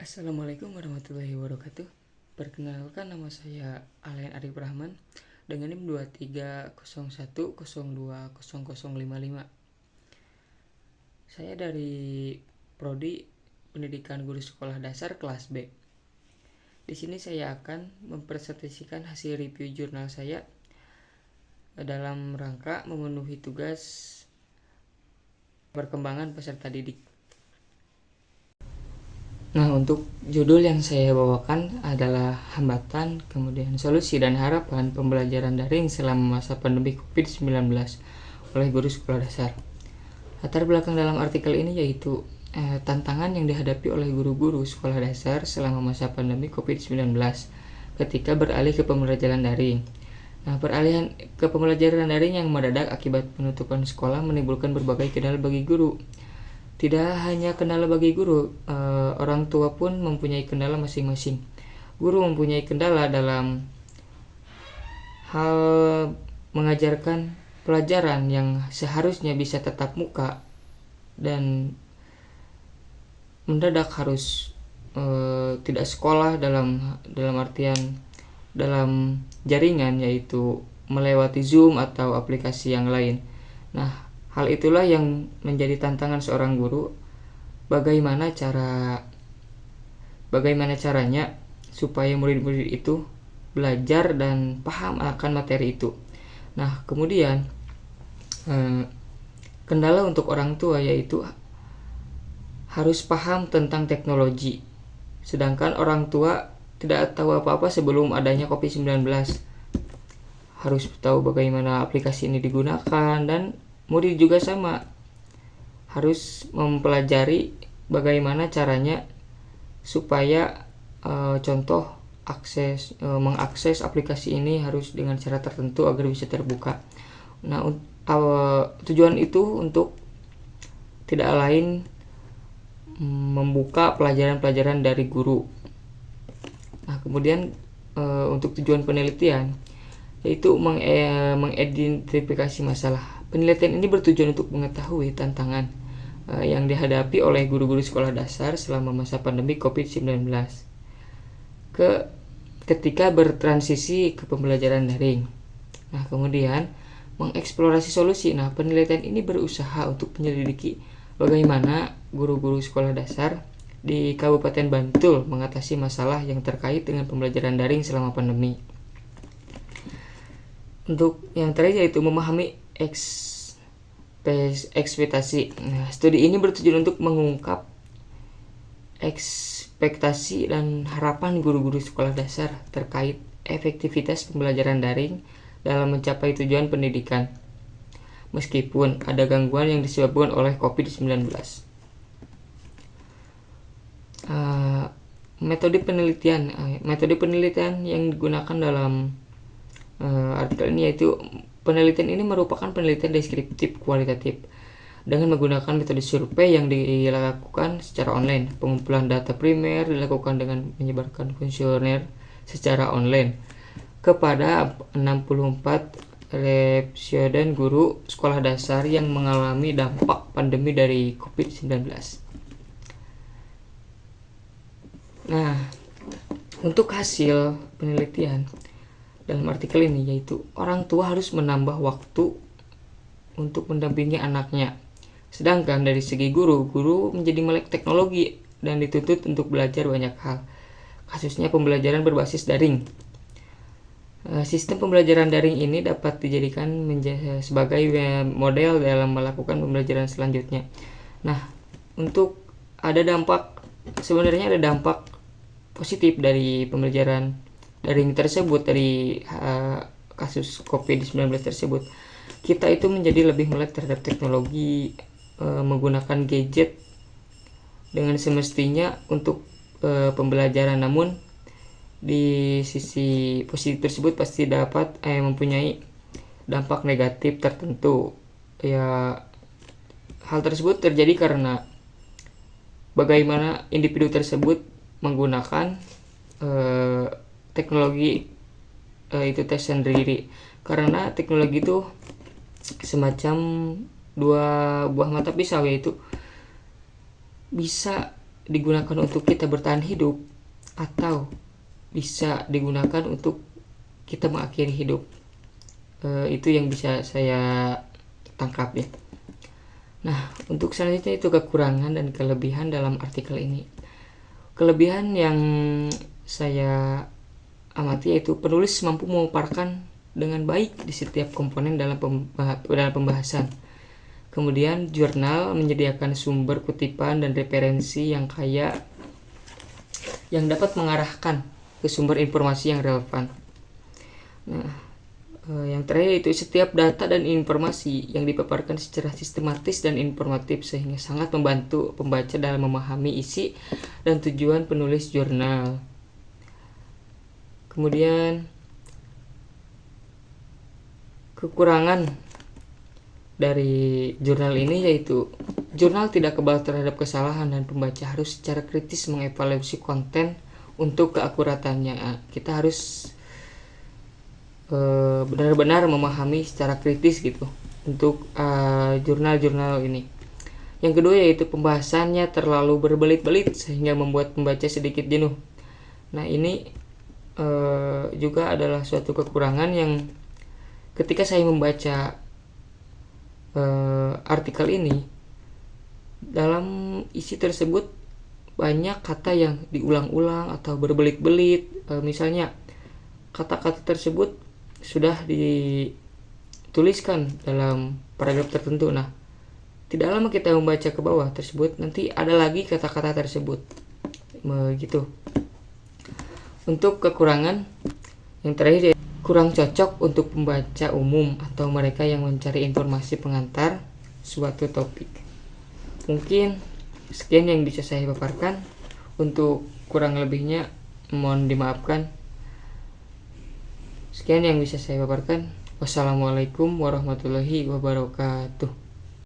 Assalamualaikum warahmatullahi wabarakatuh. Perkenalkan, nama saya Alain Arif Rahman dengan NIM 2301020055. Saya dari Prodi Pendidikan Guru Sekolah Dasar kelas B. Di sini saya akan mempresentasikan hasil review jurnal saya dalam rangka memenuhi tugas perkembangan peserta didik. Nah, untuk judul yang saya bawakan adalah hambatan, kemudian solusi dan harapan pembelajaran daring selama masa pandemi COVID-19 oleh guru sekolah dasar. Latar belakang dalam artikel ini yaitu tantangan yang dihadapi oleh guru-guru sekolah dasar selama masa pandemi COVID-19 ketika beralih ke pembelajaran daring. Nah, peralihan ke pembelajaran daring yang mendadak akibat penutupan sekolah menimbulkan berbagai kendala bagi guru. Tidak hanya kendala bagi guru, orang tua pun mempunyai kendala masing-masing. Guru mempunyai kendala dalam hal mengajarkan pelajaran yang seharusnya bisa tatap muka dan mendadak harus tidak sekolah dalam artian dalam jaringan, yaitu melewati Zoom atau aplikasi yang lain. Nah, hal itulah yang menjadi tantangan seorang guru, bagaimana caranya supaya murid-murid itu belajar dan paham akan materi itu. Nah, kemudian kendala untuk orang tua yaitu harus paham tentang teknologi, sedangkan orang tua tidak tahu apa-apa sebelum adanya COVID-19. Harus tahu bagaimana aplikasi ini digunakan, dan murid juga sama, harus mempelajari bagaimana caranya supaya contoh mengakses aplikasi ini harus dengan cara tertentu agar bisa terbuka. Nah, tujuan itu untuk tidak lain membuka pelajaran-pelajaran dari guru. Nah, kemudian untuk tujuan penelitian yaitu mengidentifikasi masalah. Penelitian ini bertujuan untuk mengetahui tantangan yang dihadapi oleh guru-guru sekolah dasar selama masa pandemi COVID-19 ketika bertransisi ke pembelajaran daring. Nah, kemudian mengeksplorasi solusi. Nah, penelitian ini berusaha untuk menyelidiki bagaimana guru-guru sekolah dasar di Kabupaten Bantul mengatasi masalah yang terkait dengan pembelajaran daring selama pandemi. Untuk yang terakhir yaitu memahami ekspektasi. Nah, studi ini bertujuan untuk mengungkap ekspektasi dan harapan guru-guru sekolah dasar terkait efektivitas pembelajaran daring dalam mencapai tujuan pendidikan, meskipun ada gangguan yang disebabkan oleh COVID-19. Metode penelitian yang digunakan dalam artikel ini yaitu penelitian ini merupakan penelitian deskriptif kualitatif dengan menggunakan metode survei yang dilakukan secara online. Pengumpulan data primer dilakukan dengan menyebarkan kuesioner secara online kepada 64 responden guru sekolah dasar yang mengalami dampak pandemi dari COVID-19. Nah, untuk hasil penelitian dalam artikel ini yaitu orang tua harus menambah waktu untuk mendampingi anaknya. Sedangkan dari segi guru menjadi melek teknologi dan dituntut untuk belajar banyak hal. Kasusnya pembelajaran berbasis daring. Sistem pembelajaran daring ini dapat dijadikan sebagai model dalam melakukan pembelajaran selanjutnya. Nah, untuk sebenarnya ada dampak positif dari pembelajaran daring tersebut, dari kasus COVID-19 tersebut. Kita itu menjadi lebih melek terhadap teknologi, menggunakan gadget dengan semestinya untuk pembelajaran. Namun di sisi positif tersebut pasti dapat mempunyai dampak negatif tertentu. Ya, hal tersebut terjadi karena bagaimana individu tersebut menggunakan teknologi itu tersendiri, karena teknologi itu semacam dua buah mata pisau, yaitu bisa digunakan untuk kita bertahan hidup atau bisa digunakan untuk kita mengakhiri hidup. Itu yang bisa saya tangkap ya. Nah, untuk selanjutnya itu kekurangan dan kelebihan dalam artikel ini. Kelebihan yang saya amati yaitu penulis mampu memaparkan dengan baik di setiap komponen dalam pembahasan. Kemudian jurnal menyediakan sumber kutipan dan referensi yang kaya yang dapat mengarahkan ke sumber informasi yang relevan. Nah, yang terakhir itu setiap data dan informasi yang dipaparkan secara sistematis dan informatif sehingga sangat membantu pembaca dalam memahami isi dan tujuan penulis jurnal. Kemudian kekurangan dari jurnal ini yaitu jurnal tidak kebal terhadap kesalahan dan pembaca harus secara kritis mengevaluasi konten untuk keakuratannya. Kita harus benar-benar memahami secara kritis gitu untuk jurnal-jurnal ini. Yang kedua yaitu pembahasannya terlalu berbelit-belit sehingga membuat pembaca sedikit jenuh. Nah, ini juga adalah suatu kekurangan yang ketika saya membaca artikel ini, dalam isi tersebut banyak kata yang diulang-ulang atau berbelit-belit. Misalnya kata-kata tersebut sudah dituliskan dalam paragraf tertentu. Nah, tidak lama kita membaca ke bawah tersebut, nanti ada lagi kata-kata tersebut. Begitu. Untuk kekurangan yang terakhir, kurang cocok untuk pembaca umum atau mereka yang mencari informasi pengantar suatu topik. Mungkin sekian yang bisa saya paparkan. Untuk kurang lebihnya mohon dimaafkan. Sekian yang bisa saya paparkan. Wassalamualaikum warahmatullahi wabarakatuh.